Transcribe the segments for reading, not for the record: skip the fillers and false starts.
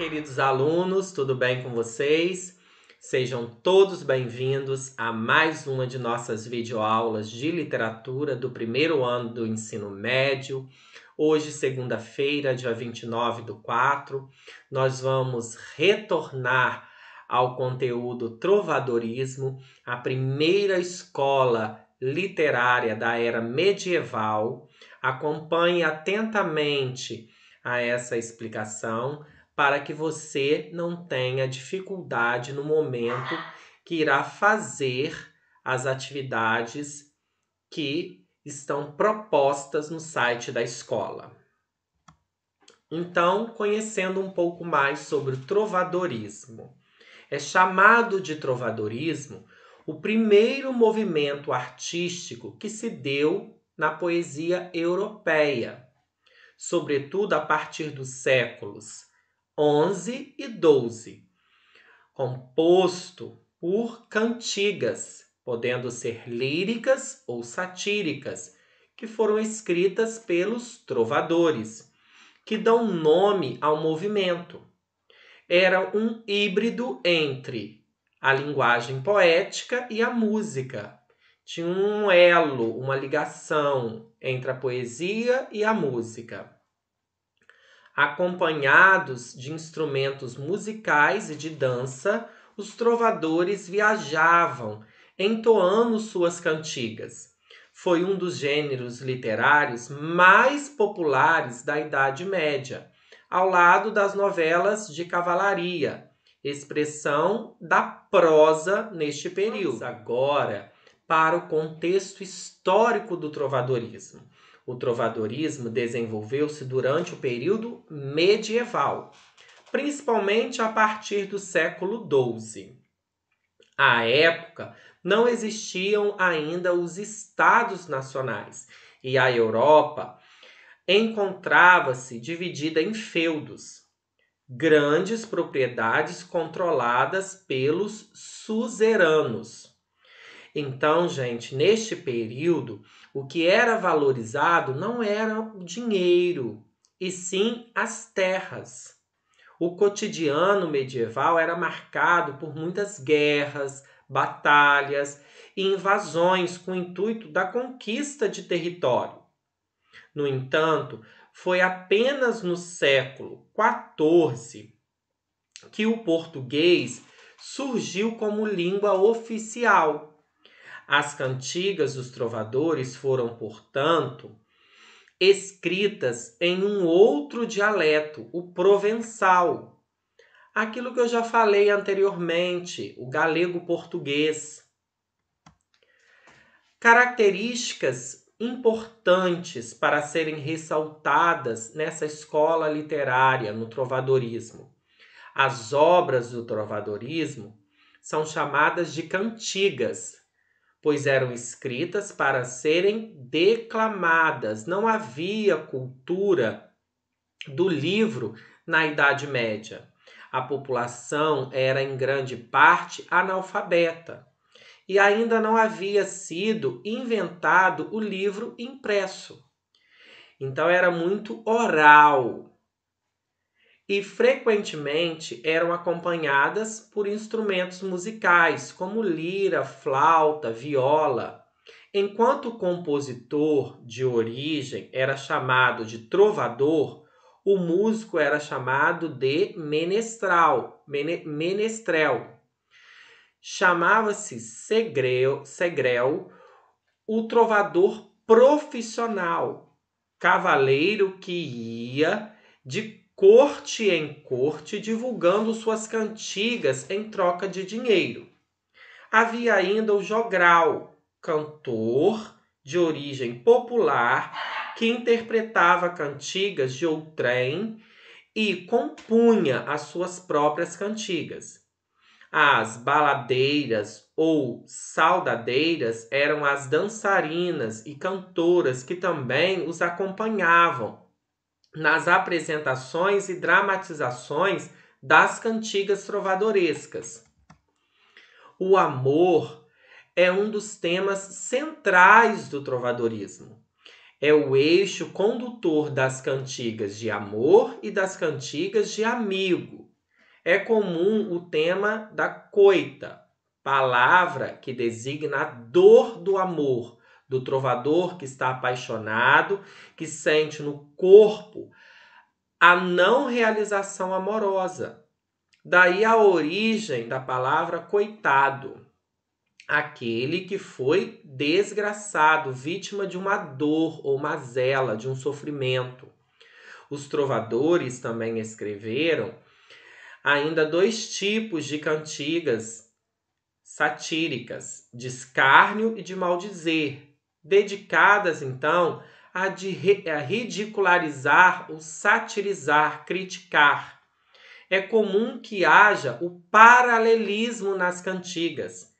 queridos alunos, tudo bem com vocês? Sejam todos bem-vindos a mais uma de nossas videoaulas de literatura do primeiro ano do ensino médio. Hoje, segunda-feira, dia 29/4, nós vamos retornar ao conteúdo Trovadorismo, a primeira escola literária da era medieval. Acompanhe atentamente a essa explicação para que você não tenha dificuldade no momento que irá fazer as atividades que estão propostas no site da escola. Então, conhecendo um pouco mais sobre o trovadorismo. É chamado de trovadorismo o primeiro movimento artístico que se deu na poesia europeia, sobretudo a partir dos séculos XI e XII, composto por cantigas, podendo ser líricas ou satíricas, que foram escritas pelos trovadores, que dão nome ao movimento. Era um híbrido entre a linguagem poética e a música. Tinha um elo, uma ligação entre a poesia e a música. Acompanhados de instrumentos musicais e de dança, os trovadores viajavam, entoando suas cantigas. Foi um dos gêneros literários mais populares da Idade Média, ao lado das novelas de cavalaria, expressão da prosa neste período. Vamos agora para o contexto histórico do trovadorismo. O trovadorismo desenvolveu-se durante o período medieval, principalmente a partir do século XII. À época, não existiam ainda os estados nacionais e a Europa encontrava-se dividida em feudos, grandes propriedades controladas pelos suzeranos. Então, gente, neste período, o que era valorizado não era o dinheiro, e sim as terras. O cotidiano medieval era marcado por muitas guerras, batalhas e invasões com o intuito da conquista de território. No entanto, foi apenas no século XIV que o português surgiu como língua oficial. As cantigas dos trovadores foram, portanto, escritas em um outro dialeto, o provençal. Aquilo que eu já falei anteriormente, o galego-português. Características importantes para serem ressaltadas nessa escola literária, no trovadorismo. As obras do trovadorismo são chamadas de cantigas, pois eram escritas para serem declamadas. Não havia cultura do livro na Idade Média. A população era, em grande parte, analfabeta. E ainda não havia sido inventado o livro impresso. Então era muito oral. E frequentemente eram acompanhadas por instrumentos musicais, como lira, flauta, viola. Enquanto o compositor de origem era chamado de trovador, o músico era chamado de menestrel. Chamava-se segrel, o trovador profissional, cavaleiro que ia de corte em corte, divulgando suas cantigas em troca de dinheiro. Havia ainda o jogral, cantor de origem popular, que interpretava cantigas de outrem e compunha as suas próprias cantigas. As baladeiras ou saudadeiras eram as dançarinas e cantoras que também os acompanhavam nas apresentações e dramatizações das cantigas trovadorescas. O amor é um dos temas centrais do trovadorismo. É o eixo condutor das cantigas de amor e das cantigas de amigo. É comum o tema da coita, palavra que designa a dor do amor, do trovador que está apaixonado, que sente no corpo a não realização amorosa. Daí a origem da palavra coitado, aquele que foi desgraçado, vítima de uma dor ou mazela, de um sofrimento. Os trovadores também escreveram ainda 2 tipos de cantigas satíricas, de escárnio e de maldizer, dedicadas então a ridicularizar ou satirizar, criticar. É comum que haja o paralelismo nas cantigas.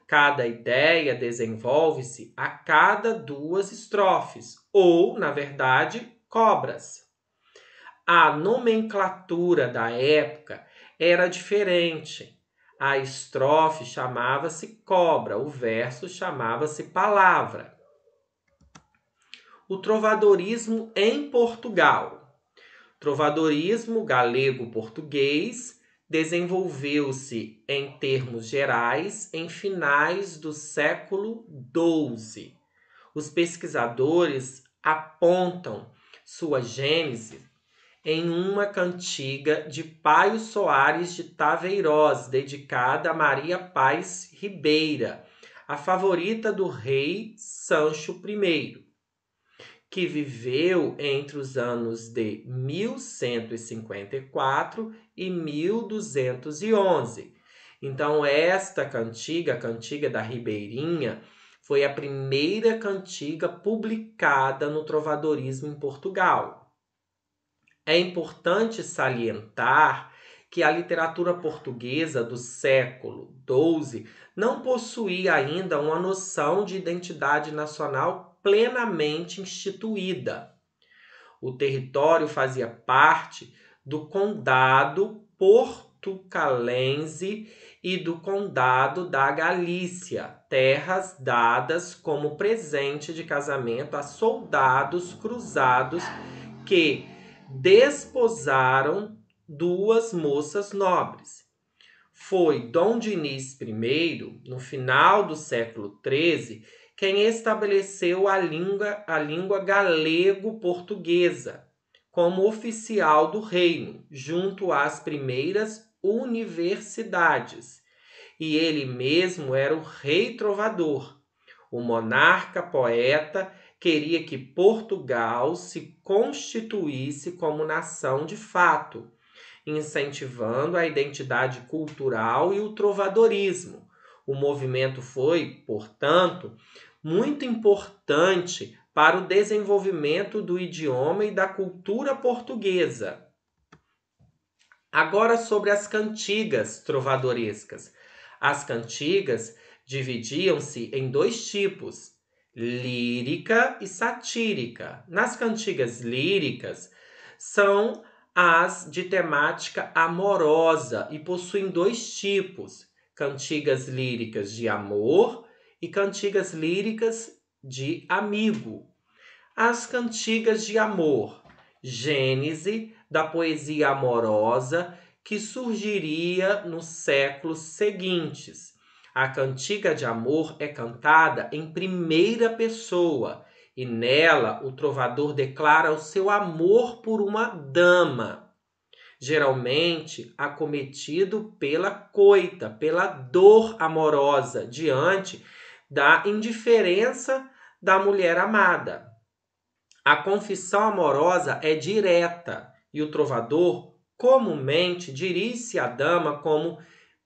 Cada ideia desenvolve-se a cada 2 estrofes, ou, na verdade, cobras. A nomenclatura da época era diferente. A estrofe chamava-se cobra, o verso chamava-se palavra. O trovadorismo em Portugal. Trovadorismo galego-português desenvolveu-se em termos gerais em finais do século XII. Os pesquisadores apontam sua gênese em uma cantiga de Paio Soares de Taveirós, dedicada a Maria Paz Ribeira, a favorita do rei Sancho I, que viveu entre os anos de 1154 e 1211. Então, esta cantiga, a cantiga da Ribeirinha, foi a primeira cantiga publicada no trovadorismo em Portugal. É importante salientar que a literatura portuguesa do século XII não possuía ainda uma noção de identidade nacional plenamente instituída. O território fazia parte do Condado Portucalense e do Condado da Galícia, terras dadas como presente de casamento a soldados cruzados que desposaram 2 moças nobres. Foi Dom Dinis I, no final do século XIII, quem estabeleceu a língua galego-portuguesa como oficial do reino, junto às primeiras universidades. E ele mesmo era o rei trovador. O monarca poeta queria que Portugal se constituísse como nação de fato, incentivando a identidade cultural e o trovadorismo. O movimento foi, portanto, muito importante para o desenvolvimento do idioma e da cultura portuguesa. Agora sobre as cantigas trovadorescas. As cantigas dividiam-se em 2 tipos: lírica e satírica. Nas cantigas líricas são as de temática amorosa e possuem 2 tipos: cantigas líricas de amor e cantigas líricas de amigo. As cantigas de amor, gênese da poesia amorosa que surgiria nos séculos seguintes. A cantiga de amor é cantada em primeira pessoa e nela o trovador declara o seu amor por uma dama, geralmente acometido pela coita, pela dor amorosa diante da indiferença da mulher amada. A confissão amorosa é direta e o trovador comumente dirige-se à dama como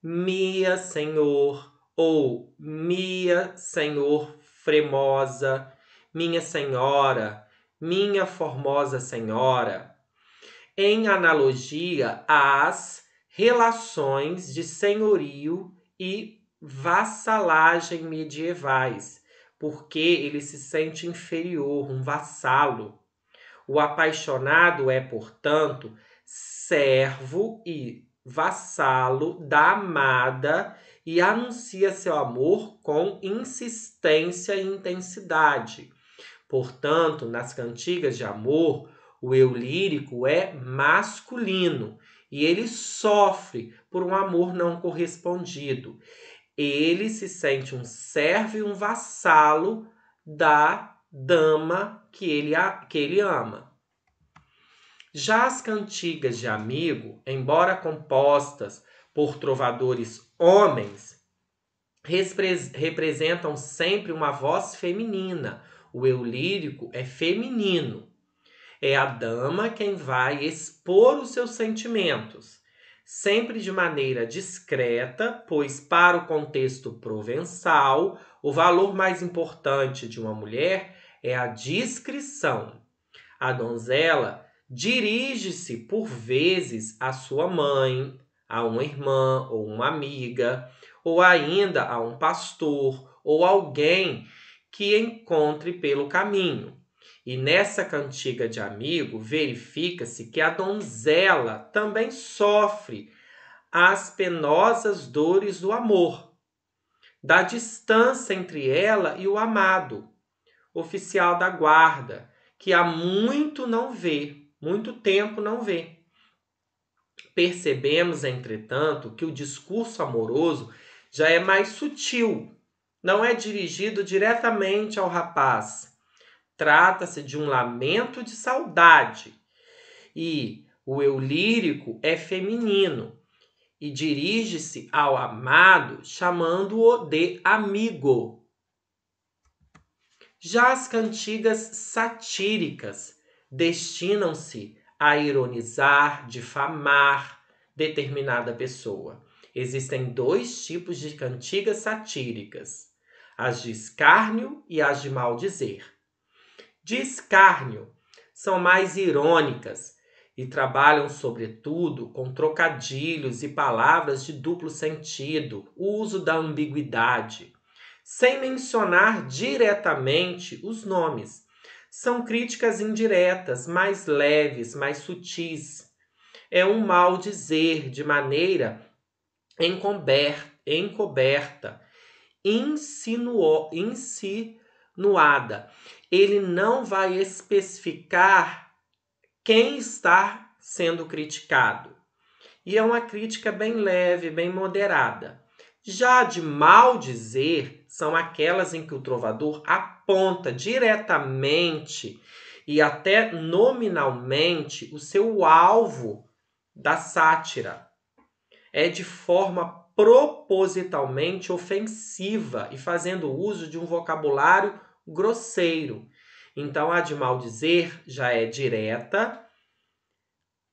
Mia Senhor ou Mia Senhor Fremosa, Minha Senhora, Minha Formosa Senhora, em analogia às relações de senhorio e vassalagem medievais, porque ele se sente inferior, um vassalo. O apaixonado é, portanto, servo e vassalo da amada e anuncia seu amor com insistência e intensidade. Portanto, nas cantigas de amor, o eu lírico é masculino e ele sofre por um amor não correspondido. Ele se sente um servo e um vassalo da dama que ele ama. Já as cantigas de amigo, embora compostas por trovadores homens, representam sempre uma voz feminina. O eu lírico é feminino. É a dama quem vai expor os seus sentimentos, sempre de maneira discreta, pois para o contexto provençal, o valor mais importante de uma mulher é a discrição. A donzela dirige-se por vezes à sua mãe, a uma irmã ou uma amiga, ou ainda a um pastor ou alguém que encontre pelo caminho. E nessa cantiga de amigo, verifica-se que a donzela também sofre as penosas dores do amor, da distância entre ela e o amado, oficial da guarda, que há muito tempo não vê. Percebemos, entretanto, que o discurso amoroso já é mais sutil, não é dirigido diretamente ao rapaz. Trata-se de um lamento de saudade. E o eu lírico é feminino e dirige-se ao amado chamando-o de amigo. Já as cantigas satíricas destinam-se a ironizar, difamar determinada pessoa. Existem dois tipos de cantigas satíricas: as de escárnio e as de maldizer. De escárnio são mais irônicas e trabalham, sobretudo, com trocadilhos e palavras de duplo sentido, o uso da ambiguidade, sem mencionar diretamente os nomes. São críticas indiretas, mais leves, mais sutis. É um mal dizer de maneira encoberta, insinuada. Ele não vai especificar quem está sendo criticado. E é uma crítica bem leve, bem moderada. Já de maldizer são aquelas em que o trovador aponta diretamente e até nominalmente o seu alvo da sátira. É de forma propositalmente ofensiva e fazendo uso de um vocabulário grosseiro. Então, a de maldizer já é direta,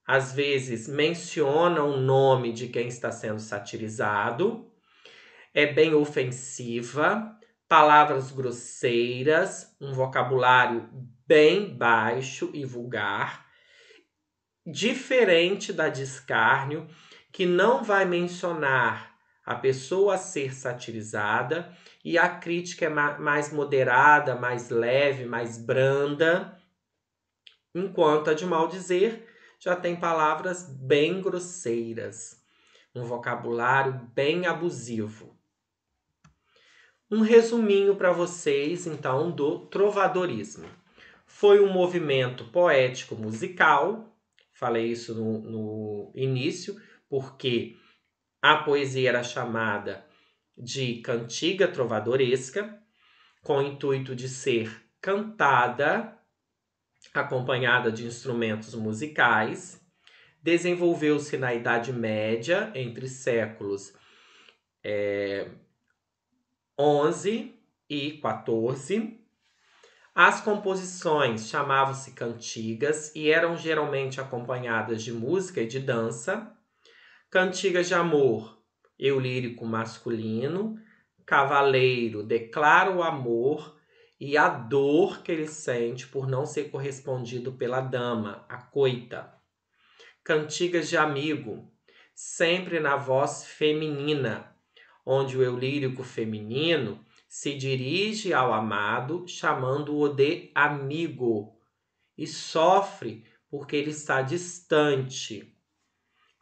às vezes menciona o nome de quem está sendo satirizado, é bem ofensiva, palavras grosseiras, um vocabulário bem baixo e vulgar, diferente da de escárnio, que não vai mencionar a pessoa a ser satirizada, e a crítica é mais moderada, mais leve, mais branda, enquanto a de maldizer já tem palavras bem grosseiras, um vocabulário bem abusivo. Um resuminho para vocês, então, do trovadorismo. Foi um movimento poético musical, falei isso no início, porque a poesia era chamada de cantiga trovadoresca, com o intuito de ser cantada, acompanhada de instrumentos musicais. Desenvolveu-se na Idade Média, entre séculos 11 e 14. As composições chamavam-se cantigas e eram geralmente acompanhadas de música e de dança. Cantigas de amor, eu lírico masculino, cavaleiro declara o amor e a dor que ele sente por não ser correspondido pela dama, a coita. Cantigas de amigo, sempre na voz feminina, onde o eu lírico feminino se dirige ao amado, chamando-o de amigo, e sofre porque ele está distante.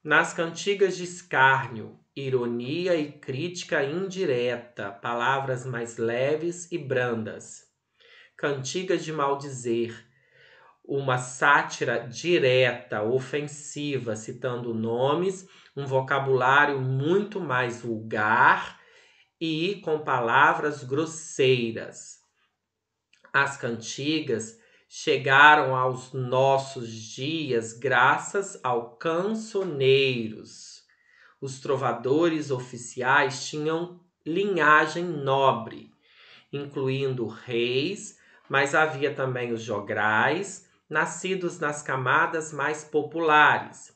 Nas cantigas de escárnio, ironia e crítica indireta, palavras mais leves e brandas. Cantigas de maldizer, uma sátira direta, ofensiva, citando nomes, um vocabulário muito mais vulgar e com palavras grosseiras. As cantigas chegaram aos nossos dias graças aos cancioneiros. Os trovadores oficiais tinham linhagem nobre, incluindo reis, mas havia também os jograis, nascidos nas camadas mais populares.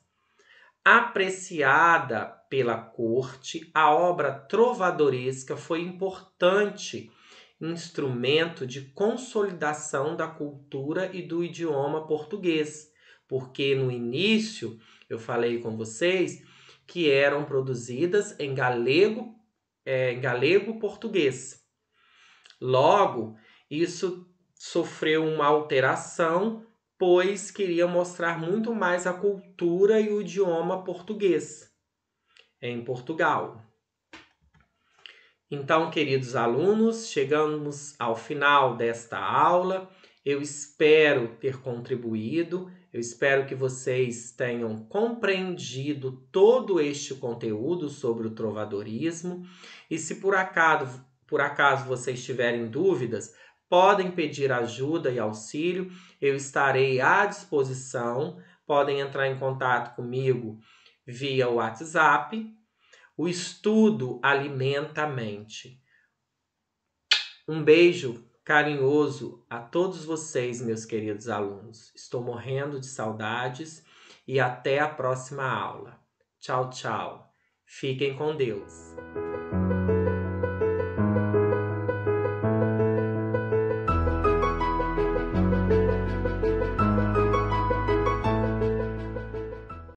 Apreciada pela corte, a obra trovadoresca foi importante instrumento de consolidação da cultura e do idioma português, porque no início eu falei com vocês que eram produzidas em galego português. Logo, isso sofreu uma alteração, pois queria mostrar muito mais a cultura e o idioma português em Portugal. Então, queridos alunos, chegamos ao final desta aula. Eu espero ter contribuído, eu espero que vocês tenham compreendido todo este conteúdo sobre o trovadorismo. E se por acaso vocês tiverem dúvidas, podem pedir ajuda e auxílio, eu estarei à disposição. Podem entrar em contato comigo via WhatsApp. O estudo alimenta a mente. Um beijo carinhoso a todos vocês, meus queridos alunos. Estou morrendo de saudades e até a próxima aula. Tchau, tchau. Fiquem com Deus.